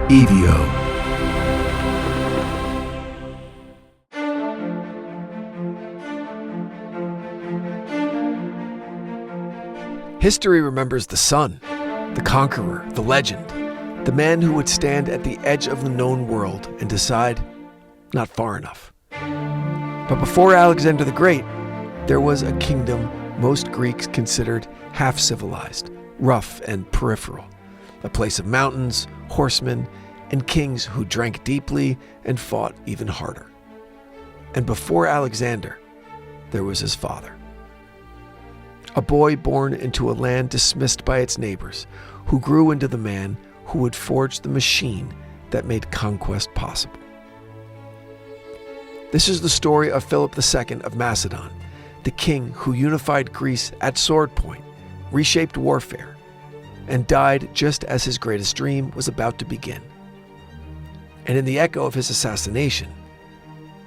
EVO. History remembers the son, the conqueror, the legend, the man who would stand at the edge of the known world and decide, not far enough. But before Alexander the Great, there was a kingdom most Greeks considered half-civilized, rough and peripheral, a place of mountains, horsemen, and kings who drank deeply and fought even harder. And before Alexander, there was his father. A boy born into a land dismissed by its neighbors, who grew into the man who would forge the machine that made conquest possible. This is the story of Philip II of Macedon, the king who unified Greece at sword point, reshaped warfare, and died just as his greatest dream was about to begin. And in the echo of his assassination,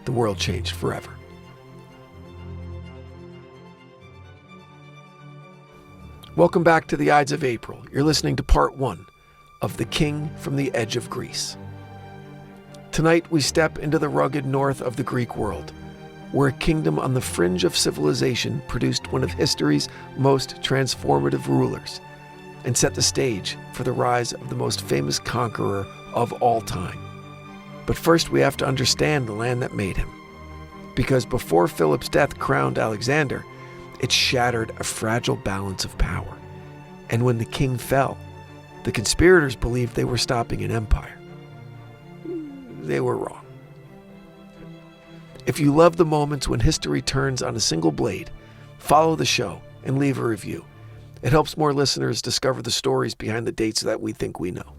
the world changed forever. Welcome back to the Ides of April. You're listening to part 1 of The King from the Edge of Greece. Tonight we step into the rugged north of the Greek world, where a kingdom on the fringe of civilization produced one of history's most transformative rulers and set the stage for the rise of the most famous conqueror of all time. But first we have to understand the land that made him, because before Philip's death crowned Alexander, it shattered a fragile balance of power. And when the king fell, the conspirators believed they were stopping an empire. They were wrong. If you love the moments when history turns on a single blade, follow the show and leave a review. It helps more listeners discover the stories behind the dates that we think we know.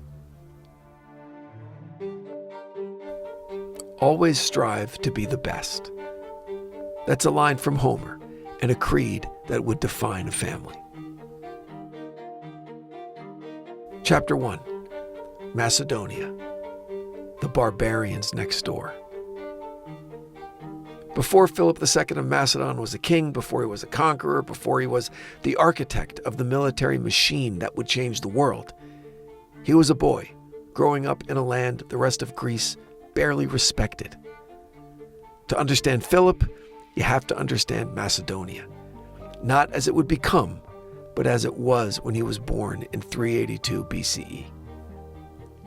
Always strive to be the best. That's a line from Homer, and a creed that would define a family. Chapter 1. Macedonia. The barbarians next door. Before Philip II of Macedon was a king, before he was a conqueror, before he was the architect of the military machine that would change the world, he was a boy growing up in a land the rest of Greece barely respected. To understand Philip, you have to understand Macedonia, not as it would become, but as it was when he was born in 382 BCE.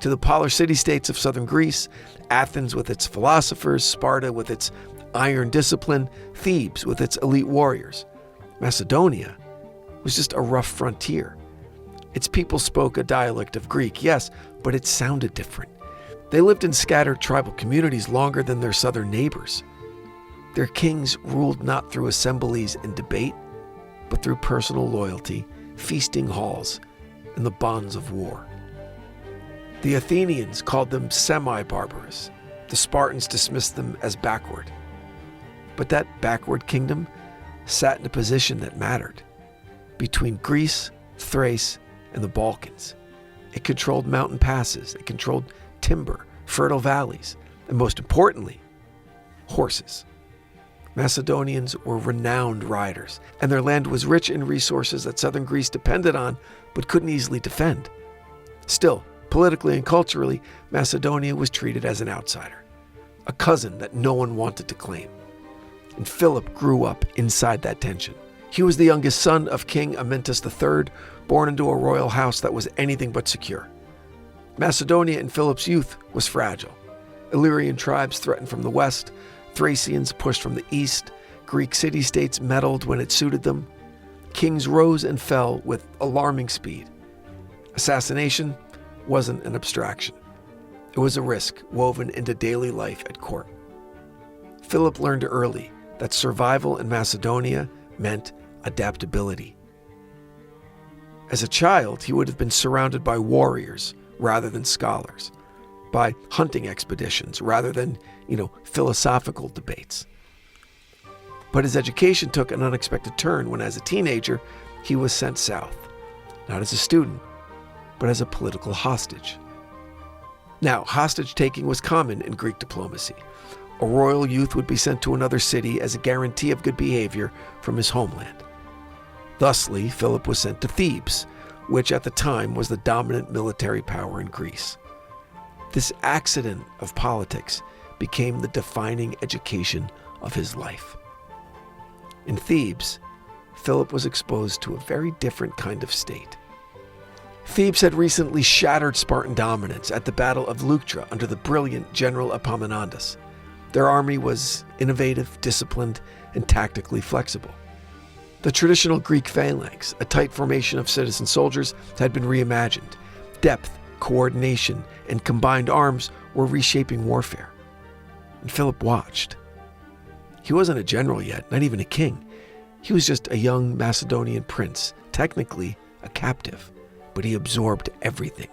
To the polar city-states of southern Greece, Athens with its philosophers, Sparta with its iron discipline, Thebes with its elite warriors, Macedonia was just a rough frontier. Its people spoke a dialect of Greek, yes, but it sounded different. They lived in scattered tribal communities longer than their southern neighbors. Their kings ruled not through assemblies and debate, but through personal loyalty, feasting halls, and the bonds of war. The Athenians called them semi-barbarous. The Spartans dismissed them as backward. But that backward kingdom sat in a position that mattered, between Greece, Thrace, and the Balkans. It controlled mountain passes, it controlled timber, fertile valleys, and most importantly, horses. Macedonians were renowned riders, and their land was rich in resources that southern Greece depended on but couldn't easily defend. Still, politically and culturally, Macedonia was treated as an outsider, a cousin that no one wanted to claim. And Philip grew up inside that tension. He was the youngest son of King Amyntas III, born into a royal house that was anything but secure. Macedonia in Philip's youth was fragile. Illyrian tribes threatened from the west, Thracians pushed from the east, Greek city-states meddled when it suited them. Kings rose and fell with alarming speed. Assassination wasn't an abstraction. It was a risk woven into daily life at court. Philip learned early that survival in Macedonia meant adaptability. As a child, he would have been surrounded by warriors rather than scholars, by hunting expeditions rather than, philosophical debates. But his education took an unexpected turn when, as a teenager, he was sent south, not as a student, but as a political hostage. Now, hostage-taking was common in Greek diplomacy. A royal youth would be sent to another city as a guarantee of good behavior from his homeland. Thusly, Philip was sent to Thebes, which at the time was the dominant military power in Greece. This accident of politics became the defining education of his life. In Thebes, Philip was exposed to a very different kind of state. Thebes had recently shattered Spartan dominance at the Battle of Leuctra under the brilliant General Epaminondas. Their army was innovative, disciplined, and tactically flexible. The traditional Greek phalanx, a tight formation of citizen soldiers, had been reimagined. Depth, coordination, and combined arms were reshaping warfare. And Philip watched. He wasn't a general yet, not even a king. He was just a young Macedonian prince, technically a captive, but he absorbed everything.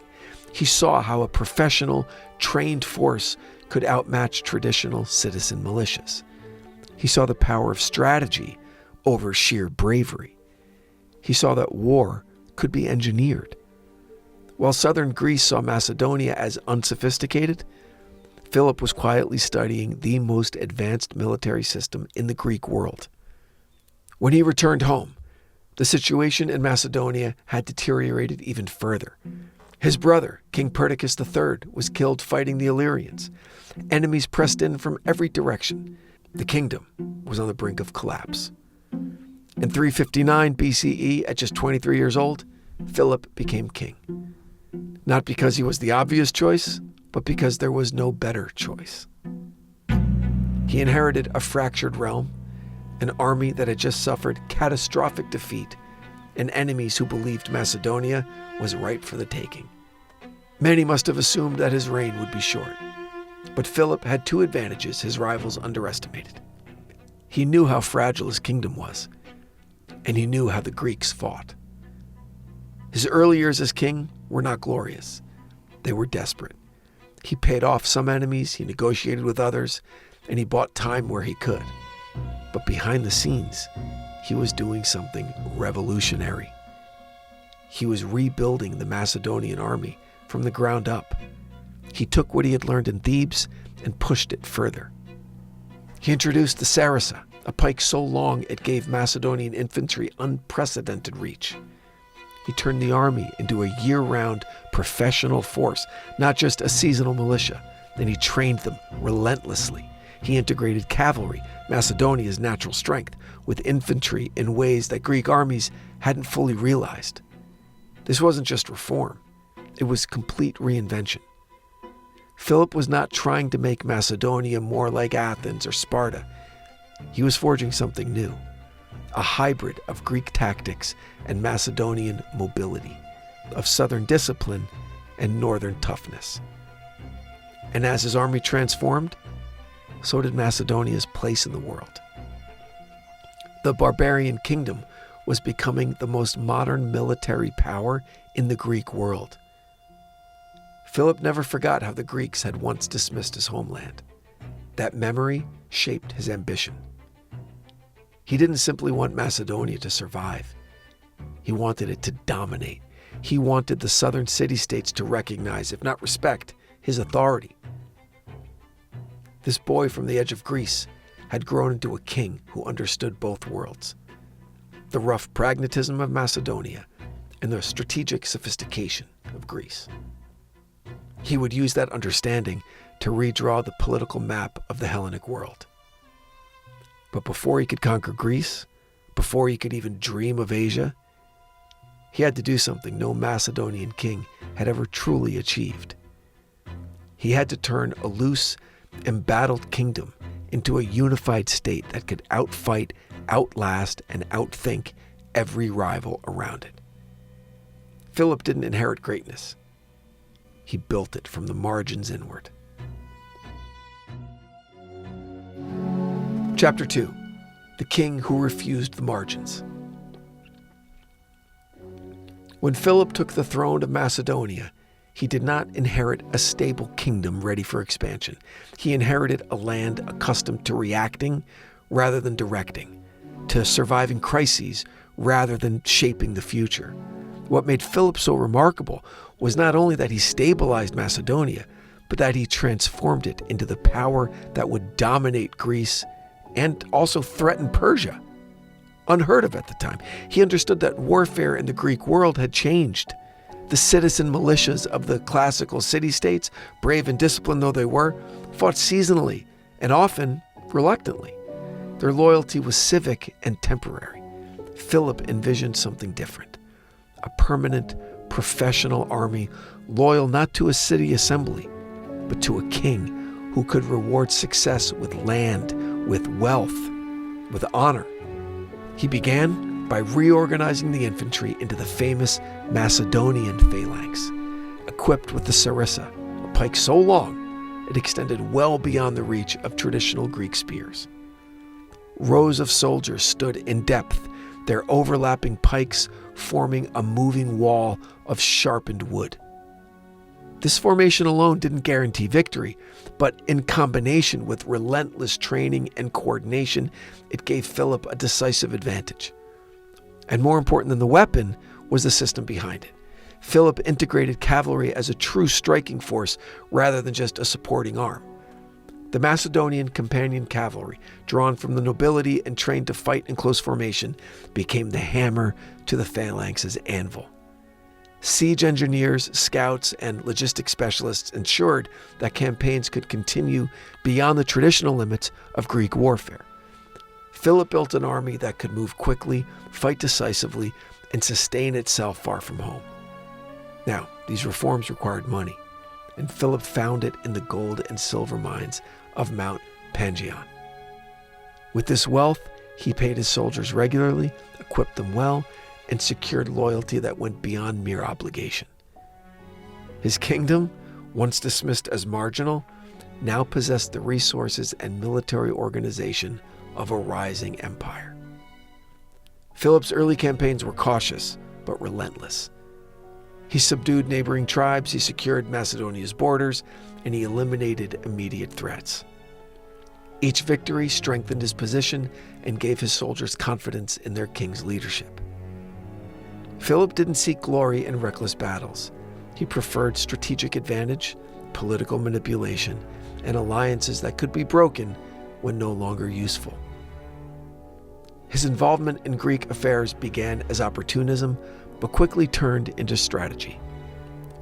He saw how a professional, trained force could outmatch traditional citizen militias. He saw the power of strategy over sheer bravery. He saw that war could be engineered. While southern Greece saw Macedonia as unsophisticated, Philip was quietly studying the most advanced military system in the Greek world. When he returned home, the situation in Macedonia had deteriorated even further. His brother, King Perdiccas III, was killed fighting the Illyrians. Enemies pressed in from every direction. The kingdom was on the brink of collapse. In 359 BCE, at just 23 years old, Philip became king. Not because he was the obvious choice, but because there was no better choice. He inherited a fractured realm, an army that had just suffered catastrophic defeat, and enemies who believed Macedonia was ripe for the taking. Many must have assumed that his reign would be short, but Philip had two advantages his rivals underestimated. He knew how fragile his kingdom was, and he knew how the Greeks fought. His early years as king were not glorious. They were desperate. He paid off some enemies, he negotiated with others, and he bought time where he could. But behind the scenes, he was doing something revolutionary. He was rebuilding the Macedonian army from the ground up. He took what he had learned in Thebes and pushed it further. He introduced the sarissa, a pike so long it gave Macedonian infantry unprecedented reach. He turned the army into a year-round professional force, not just a seasonal militia. Then he trained them relentlessly. He integrated cavalry, Macedonia's natural strength, with infantry in ways that Greek armies hadn't fully realized. This wasn't just reform. It was complete reinvention. Philip was not trying to make Macedonia more like Athens or Sparta. He was forging something new, a hybrid of Greek tactics and Macedonian mobility, of southern discipline and northern toughness. And as his army transformed, so did Macedonia's place in the world. The barbarian kingdom was becoming the most modern military power in the Greek world. Philip never forgot how the Greeks had once dismissed his homeland. That memory shaped his ambition. He didn't simply want Macedonia to survive. He wanted it to dominate. He wanted the southern city-states to recognize, if not respect, his authority. This boy from the edge of Greece had grown into a king who understood both worlds, the rough pragmatism of Macedonia and the strategic sophistication of Greece. He would use that understanding to redraw the political map of the Hellenic world. But before he could conquer Greece, before he could even dream of Asia, he had to do something no Macedonian king had ever truly achieved. He had to turn a loose, embattled kingdom into a unified state that could outfight, outlast, and outthink every rival around it. Philip didn't inherit greatness. He built it from the margins inward. Chapter 2. The King Who Refused the Margins. When Philip took the throne of Macedonia, he did not inherit a stable kingdom ready for expansion. He inherited a land accustomed to reacting rather than directing, to surviving crises rather than shaping the future. What made Philip so remarkable was not only that he stabilized Macedonia, but that he transformed it into the power that would dominate Greece and also threaten Persia. unheard of at the time. He understood that warfare in the Greek world had changed. The citizen militias of the classical city-states, brave and disciplined though they were, fought seasonally and often reluctantly. Their loyalty was civic and temporary. Philip envisioned something different. A permanent, professional army loyal not to a city assembly, but to a king who could reward success with land, with wealth, with honor. He began by reorganizing the infantry into the famous Macedonian phalanx, equipped with the sarissa, a pike so long it extended well beyond the reach of traditional Greek spears. Rows of soldiers stood in depth, their overlapping pikes forming a moving wall of sharpened wood. This formation alone didn't guarantee victory, but in combination with relentless training and coordination, it gave Philip a decisive advantage. And more important than the weapon was the system behind it. Philip integrated cavalry as a true striking force rather than just a supporting arm. The Macedonian companion cavalry, drawn from the nobility and trained to fight in close formation, became the hammer to the phalanx's anvil. Siege engineers, scouts, and logistics specialists ensured that campaigns could continue beyond the traditional limits of Greek warfare. Philip built an army that could move quickly, fight decisively, and sustain itself far from home. Now, these reforms required money, and Philip found it in the gold and silver mines of Mount Pangaeon. With this wealth, he paid his soldiers regularly, equipped them well, and secured loyalty that went beyond mere obligation. His kingdom, once dismissed as marginal, now possessed the resources and military organization of a rising empire. Philip's early campaigns were cautious, but relentless. He subdued neighboring tribes, he secured Macedonia's borders, and he eliminated immediate threats. Each victory strengthened his position and gave his soldiers confidence in their king's leadership. Philip didn't seek glory in reckless battles. He preferred strategic advantage, political manipulation, and alliances that could be broken when no longer useful. His involvement in Greek affairs began as opportunism, but quickly turned into strategy.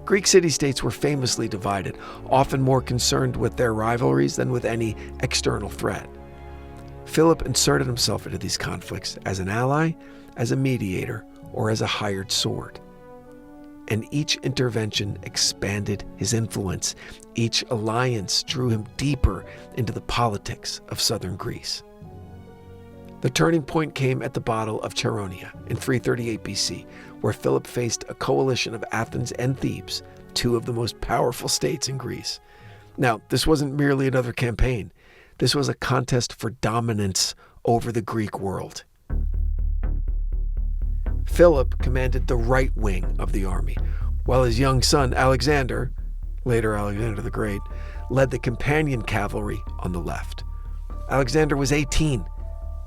Greek city-states were famously divided, often more concerned with their rivalries than with any external threat. Philip inserted himself into these conflicts as an ally, as a mediator, or as a hired sword. And each intervention expanded his influence. Each alliance drew him deeper into the politics of southern Greece. The turning point came at the Battle of Chaeronea in 338 BC, where Philip faced a coalition of Athens and Thebes, two of the most powerful states in Greece. Now, this wasn't merely another campaign. This was a contest for dominance over the Greek world. Philip commanded the right wing of the army, while his young son Alexander, later Alexander the Great, led the companion cavalry on the left. Alexander was 18,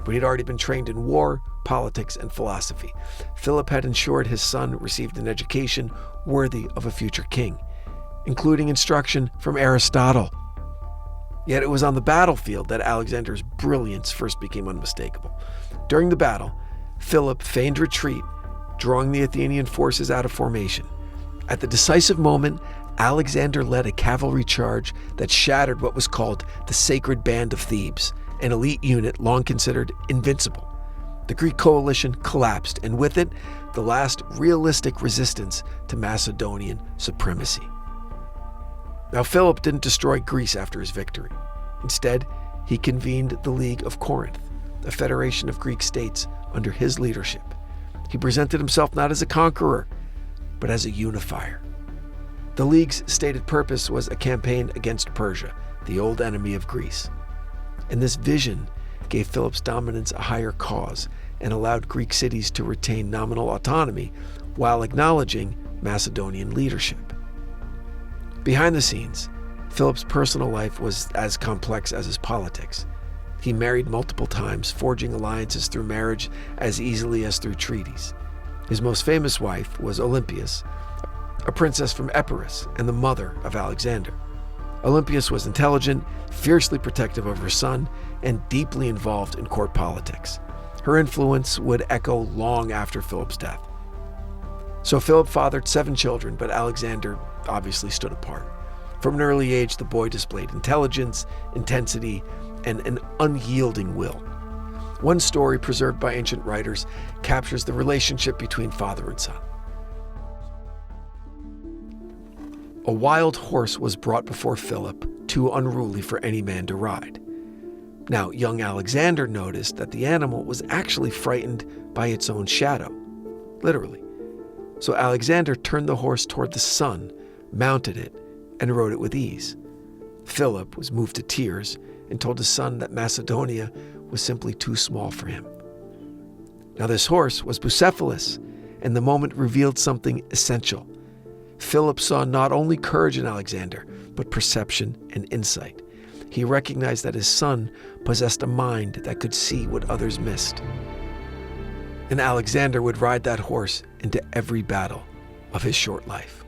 but he'd already been trained in war, politics, and philosophy. Philip had ensured his son received an education worthy of a future king, including instruction from Aristotle. Yet it was on the battlefield that Alexander's brilliance first became unmistakable. During the battle, Philip feigned retreat, drawing the Athenian forces out of formation. At the decisive moment, Alexander led a cavalry charge that shattered what was called the Sacred Band of Thebes, an elite unit long considered invincible. The Greek coalition collapsed, and with it, the last realistic resistance to Macedonian supremacy. Now, Philip didn't destroy Greece after his victory. Instead, he convened the League of Corinth, a federation of Greek states under his leadership. He presented himself not as a conqueror, but as a unifier. The League's stated purpose was a campaign against Persia, the old enemy of Greece. And this vision gave Philip's dominance a higher cause and allowed Greek cities to retain nominal autonomy while acknowledging Macedonian leadership. Behind the scenes, Philip's personal life was as complex as his politics. He married multiple times, forging alliances through marriage as easily as through treaties. His most famous wife was Olympias, a princess from Epirus and the mother of Alexander. Olympias was intelligent, fiercely protective of her son, and deeply involved in court politics. Her influence would echo long after Philip's death. So Philip fathered 7 children, but Alexander obviously stood apart. From an early age, the boy displayed intelligence, intensity, and an unyielding will. One story preserved by ancient writers captures the relationship between father and son. A wild horse was brought before Philip, too unruly for any man to ride. Now, young Alexander noticed that the animal was actually frightened by its own shadow, literally. So Alexander turned the horse toward the sun, mounted it, and rode it with ease. Philip was moved to tears and told his son that Macedonia was simply too small for him. Now this horse was Bucephalus, and the moment revealed something essential. Philip saw not only courage in Alexander, but perception and insight. He recognized that his son possessed a mind that could see what others missed. And Alexander would ride that horse into every battle of his short life.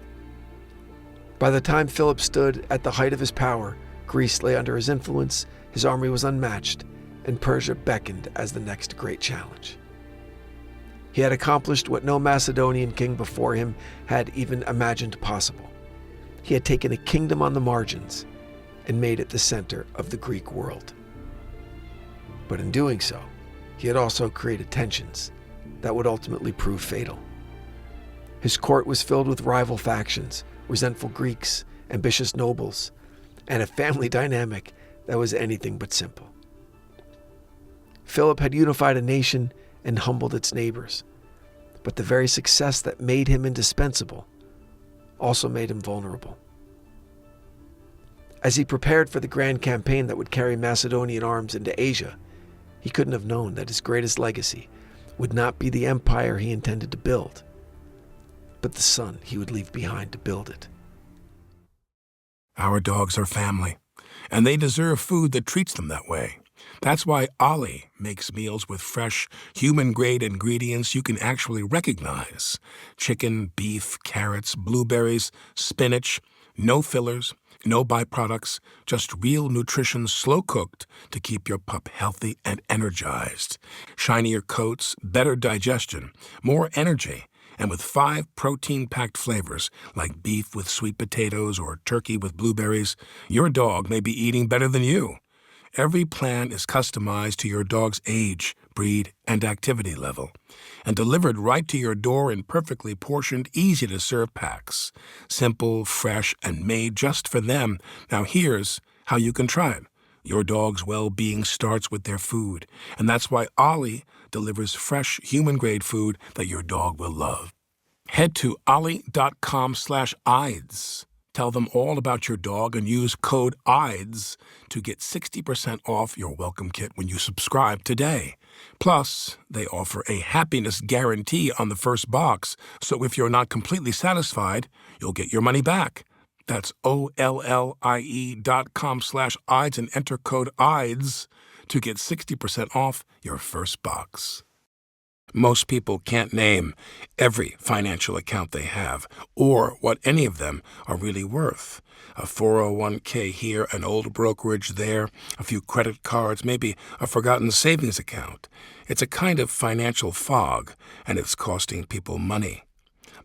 By the time Philip stood at the height of his power, Greece lay under his influence, his army was unmatched, and Persia beckoned as the next great challenge. He had accomplished what no Macedonian king before him had even imagined possible. He had taken a kingdom on the margins and made it the center of the Greek world. But in doing so, he had also created tensions that would ultimately prove fatal. His court was filled with rival factions, resentful Greeks, ambitious nobles, and a family dynamic that was anything but simple. Philip had unified a nation and humbled its neighbors, but the very success that made him indispensable also made him vulnerable. As he prepared for the grand campaign that would carry Macedonian arms into Asia, he couldn't have known that his greatest legacy would not be the empire he intended to build, but the son he would leave behind to build it. Our dogs are family, and they deserve food that treats them that way. That's why Ollie makes meals with fresh, human-grade ingredients you can actually recognize. Chicken, beef, carrots, blueberries, spinach, no fillers, no byproducts, just real nutrition slow-cooked to keep your pup healthy and energized. Shinier coats, better digestion, more energy, and with 5 protein-packed flavors like beef with sweet potatoes or turkey with blueberries, your dog may be eating better than you. Every plan is customized to your dog's age, breed, and activity level, and delivered right to your door in perfectly portioned, easy-to-serve packs. Simple, fresh, and made just for them. Now here's how you can try it. Your dog's well-being starts with their food, and that's why Ollie delivers fresh, human-grade food that your dog will love. Head to ollie.com/Ides. Tell them all about your dog and use code IDES to get 60% off your welcome kit when you subscribe today. Plus, they offer a happiness guarantee on the first box, so if you're not completely satisfied, you'll get your money back. That's OLLIE.com/IDES and enter code IDES to get 60% off your first box. Most people can't name every financial account they have or what any of them are really worth. A 401k here, an old brokerage there, a few credit cards, maybe a forgotten savings account. It's a kind of financial fog, and it's costing people money.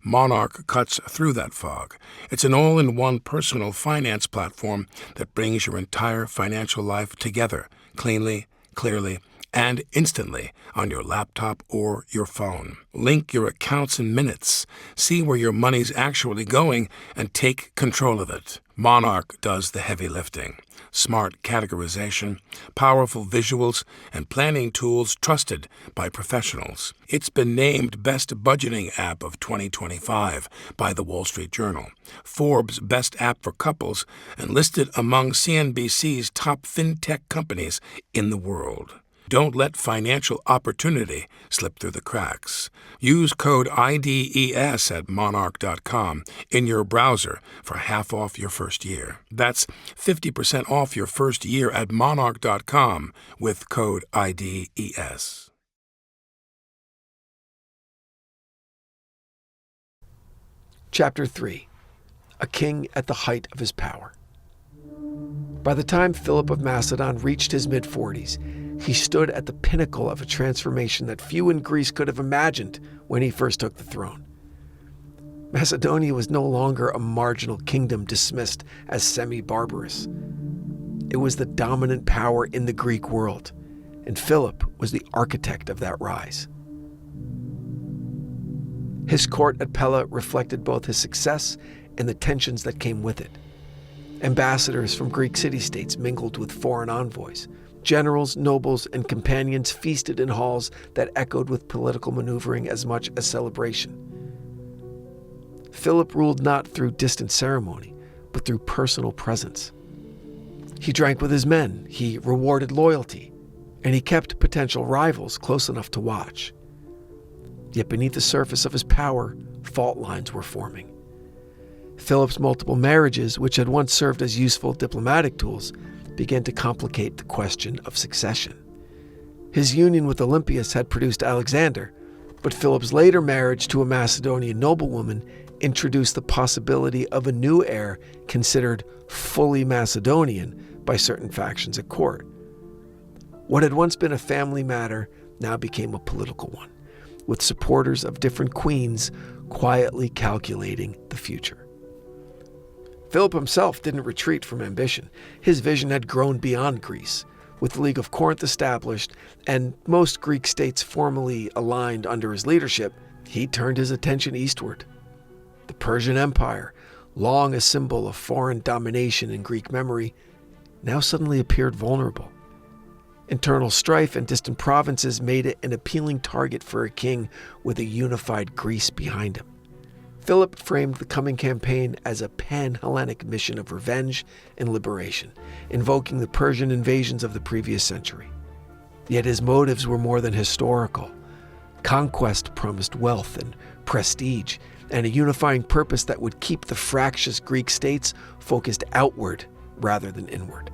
Monarch cuts through that fog. It's an all-in-one personal finance platform that brings your entire financial life together, cleanly, clearly, and instantly on your laptop or your phone. Link your accounts in minutes, see where your money's actually going, and take control of it. Monarch does the heavy lifting. Smart categorization, powerful visuals, and planning tools trusted by professionals. It's been named Best Budgeting App of 2025 by the Wall Street Journal, Forbes' Best App for Couples, and listed among CNBC's top fintech companies in the world. Don't let financial opportunity slip through the cracks. Use code IDES at monarch.com in your browser for half off your first year. That's 50% off your first year at monarch.com with code IDES. Chapter 3. A king at the height of his power. By the time Philip of Macedon reached his mid-40s, He stood at the pinnacle of a transformation that few in Greece could have imagined when he first took the throne. Macedonia was no longer a marginal kingdom dismissed as semi-barbarous. It was the dominant power in the Greek world, and Philip was the architect of that rise. His court at Pella reflected both his success and the tensions that came with it. Ambassadors from Greek city-states mingled with foreign envoys. Generals, nobles, and companions feasted in halls that echoed with political maneuvering as much as celebration. Philip ruled not through distant ceremony, but through personal presence. He drank with his men, he rewarded loyalty, and he kept potential rivals close enough to watch. Yet beneath the surface of his power, fault lines were forming. Philip's multiple marriages, which had once served as useful diplomatic tools, began to complicate the question of succession. His union with Olympias had produced Alexander, but Philip's later marriage to a Macedonian noblewoman introduced the possibility of a new heir considered fully Macedonian by certain factions at court. What had once been a family matter now became a political one, with supporters of different queens quietly calculating the future. Philip himself didn't retreat from ambition. His vision had grown beyond Greece. With the League of Corinth established and most Greek states formally aligned under his leadership, he turned his attention eastward. The Persian Empire, long a symbol of foreign domination in Greek memory, now suddenly appeared vulnerable. Internal strife and distant provinces made it an appealing target for a king with a unified Greece behind him. Philip framed the coming campaign as a pan-Hellenic mission of revenge and liberation, invoking the Persian invasions of the previous century. Yet his motives were more than historical. Conquest promised wealth and prestige, and a unifying purpose that would keep the fractious Greek states focused outward rather than inward.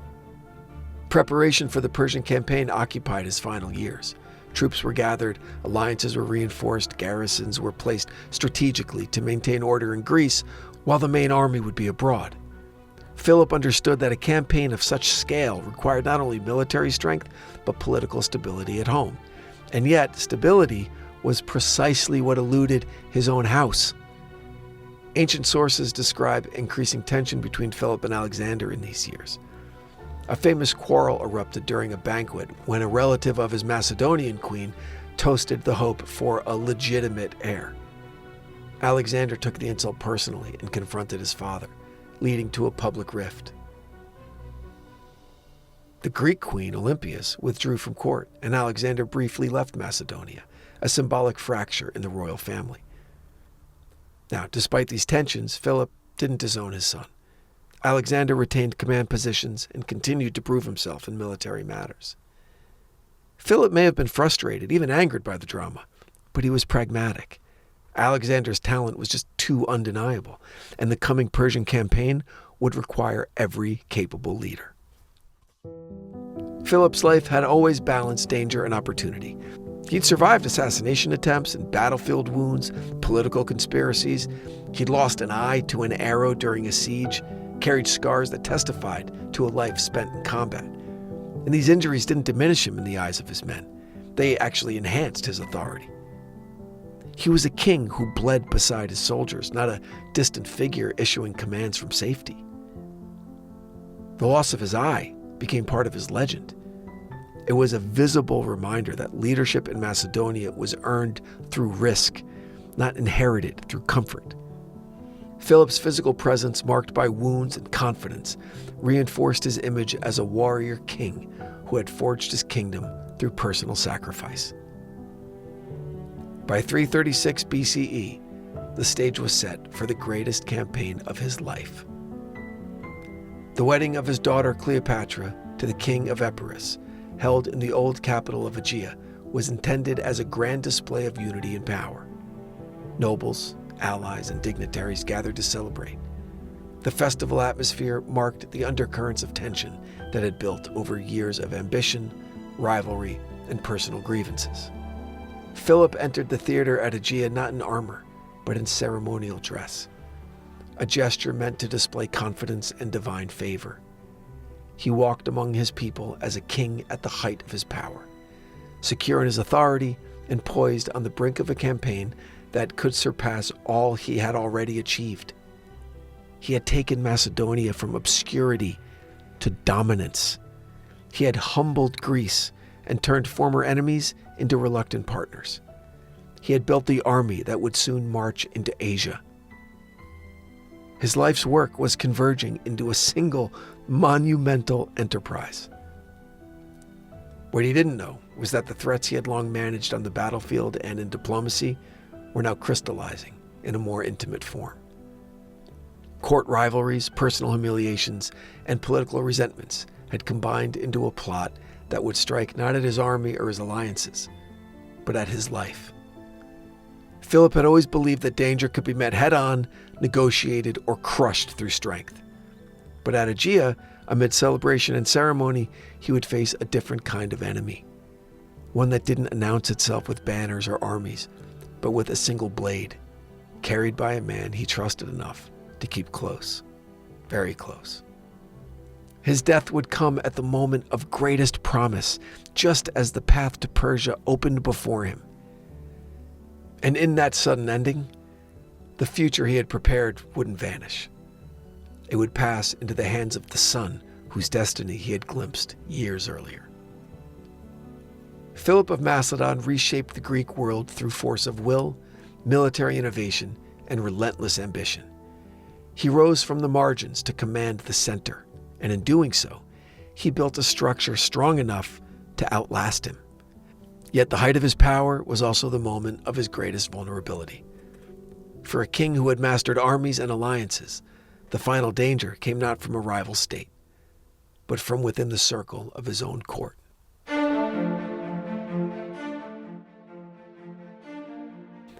Preparation for the Persian campaign occupied his final years. Troops were gathered, alliances were reinforced, garrisons were placed strategically to maintain order in Greece while the main army would be abroad. Philip understood that a campaign of such scale required not only military strength, but political stability at home. And yet, stability was precisely what eluded his own house. Ancient sources describe increasing tension between Philip and Alexander in these years. A famous quarrel erupted during a banquet when a relative of his Macedonian queen toasted the hope for a legitimate heir. Alexander took the insult personally and confronted his father, leading to a public rift. The Greek queen, Olympias, withdrew from court, and Alexander briefly left Macedonia, a symbolic fracture in the royal family. Now, despite these tensions, Philip didn't disown his son. Alexander retained command positions and continued to prove himself in military matters. Philip may have been frustrated, even angered by the drama, but he was pragmatic. Alexander's talent was just too undeniable, and the coming Persian campaign would require every capable leader. Philip's life had always balanced danger and opportunity. He'd survived assassination attempts and battlefield wounds, political conspiracies. He'd lost an eye to an arrow during a siege, carried scars that testified to a life spent in combat. And these injuries didn't diminish him in the eyes of his men. They actually enhanced his authority. He was a king who bled beside his soldiers, not a distant figure issuing commands from safety. The loss of his eye became part of his legend. It was a visible reminder that leadership in Macedonia was earned through risk, not inherited through comfort. Philip's physical presence, marked by wounds and confidence, reinforced his image as a warrior king who had forged his kingdom through personal sacrifice. By 336 BCE, the stage was set for the greatest campaign of his life. The wedding of his daughter Cleopatra to the king of Epirus, held in the old capital of Aegea, was intended as a grand display of unity and power. Nobles, allies, and dignitaries gathered to celebrate. The festival atmosphere marked the undercurrents of tension that had built over years of ambition, rivalry, and personal grievances. Philip entered the theater at Aegea not in armor, but in ceremonial dress, a gesture meant to display confidence and divine favor. he walked among his people as a king at the height of his power, secure in his authority and poised on the brink of a campaign that could surpass all he had already achieved. He had taken Macedonia from obscurity to dominance. He had humbled Greece and turned former enemies into reluctant partners. He had built the army that would soon march into Asia. His life's work was converging into a single monumental enterprise. What he didn't know was that the threats he had long managed on the battlefield and in diplomacy were now crystallizing in a more intimate form. Court rivalries, personal humiliations, and political resentments had combined into a plot that would strike not at his army or his alliances, but at his life. Philip had always believed that danger could be met head-on, negotiated, or crushed through strength. But at Aegea, amid celebration and ceremony, he would face a different kind of enemy, one that didn't announce itself with banners or armies, but with a single blade, carried by a man he trusted enough to keep close, very close. His death would come at the moment of greatest promise, just as the path to Persia opened before him. And in that sudden ending, the future he had prepared wouldn't vanish. It would pass into the hands of the son whose destiny he had glimpsed years earlier. Philip of Macedon reshaped the Greek world through force of will, military innovation, and relentless ambition. He rose from the margins to command the center, and in doing so, he built a structure strong enough to outlast him. Yet the height of his power was also the moment of his greatest vulnerability. For a king who had mastered armies and alliances, the final danger came not from a rival state, but from within the circle of his own court.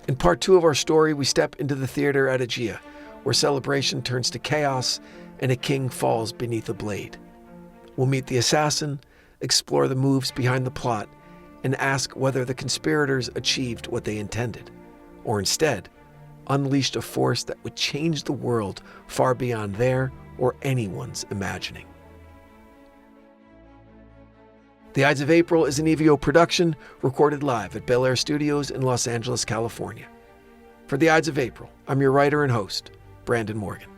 In part 2 of our story, we step into the theater at Aegea, where celebration turns to chaos and a king falls beneath a blade. We'll meet the assassin, explore the moves behind the plot, and ask whether the conspirators achieved what they intended, or instead, unleashed a force that would change the world far beyond their or anyone's imagining. The Ides of April is an EVO production recorded live at Bel Air Studios in Los Angeles, California. For the Ides of April, I'm your writer and host, Brandon Morgan.